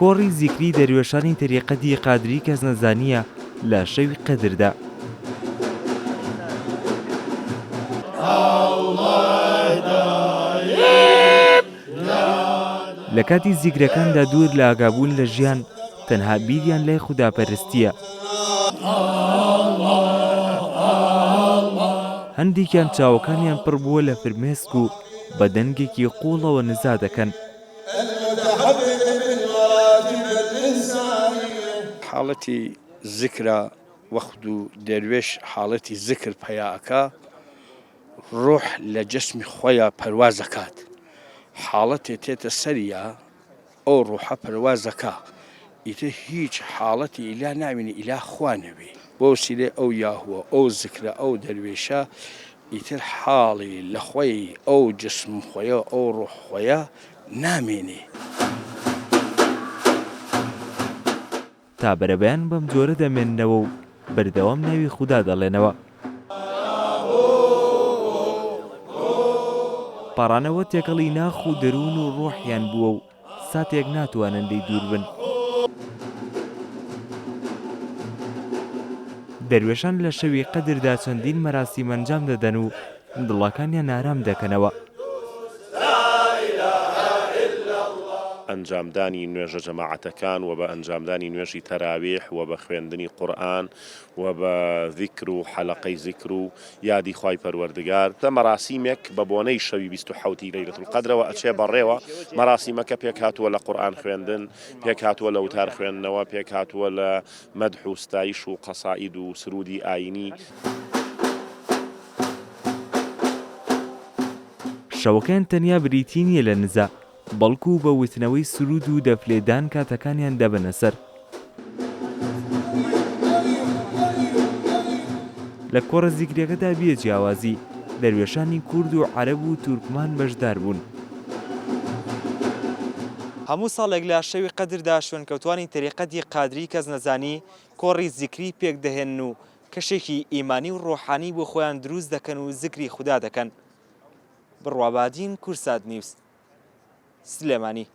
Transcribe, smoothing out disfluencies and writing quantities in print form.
کۆڕی زیکری دەروێشانی تەریقەتی قادری کەس نەزانیە لە شەوی قەدردا. لە کاتی زیکرەکاندا دوور لە ئاگابوون لە ژیان تەنها بیریان لای خوداپەرستیە. هەندێکیان چاوەکانیان پڕ بووە لە فرمێسک و بە دەنگێکی قوڵەوە نزا دەکەن. حاڵەتی زیکرە وەخت و دەروێش حاڵەتی زیکر پەیاکە ڕۆح لە جەسمی خۆیان پەرواز دەکات. حاڵەتێ تێتە سەریە ئەو ڕۆحە پەرواز دەکا. ئیتر هیچ حاڵەتی ئیلا ناوینی ئیلا خوا نەبێ. بۆ وسیلەی ئەو یاهوە ئەو زیکرە ئەو دەروێشە ئیتر حاڵی لە خۆی ئەو جسم خۆیە ئەو ڕۆح خۆیە نامێنێ. تا بەرەبەیان بەم جۆرە دەمێننەوە و بەردەوام ناوی خودا دەڵێنەوە. پاڕانەوە تێکەڵی ناخ و دەروون و ڕۆحیان بووە و ساتێک ناتوانن لێی دوور بن. دەروێشان لە شەوی قەدردا چەندین مەراسیم ئەنجام دەدەن و دڵەکانیان ئارام دەکەنەوە. ئەنجامدانی نوێژە جەماعەتەکان و بە ئەنجامدانی نوێژی تەراویح و بە خوێندنی قورئان و بە ذیکر و حەلەقەی ذیکر و یادی خوای پەروەردگار. مەراسیمێک بە بۆنەی شەوی 27 لەیلەتول القەدرەوە ئەچێ بەڕێوە. مەراسیمەکە پێک هاتووە لە قورئان خوێندن، پێک هاتووە لە وتار خوێندنەوە، پێک هاتووە لە مەدح و ستایش و قەسائید و سرودی ئایینی. شەوەکەیان تەنیا بریتی نییە لە نزا، بەڵکو بە وتنەوەی سرود و دەفلێدان کاتەکانیان دەبنە سەر. لە کۆڕە زیکرەکەدا بێ جیاوازی دەروێشانی کورد و عەرەب و تورکمان بەشدار بوون. هەموو ساڵێک لە شەوی قەدردا شوێنکەوتوانی تەریقەتی قادری کەس نەزانی کۆڕی زیکری پێک دەهێن و کەشێکی ئیمانی و ڕۆحانی بۆ خۆیان دروست دەکەن و زیکری خودا دەکەن. بڕوابادین کورسات نیوز سلێمانی.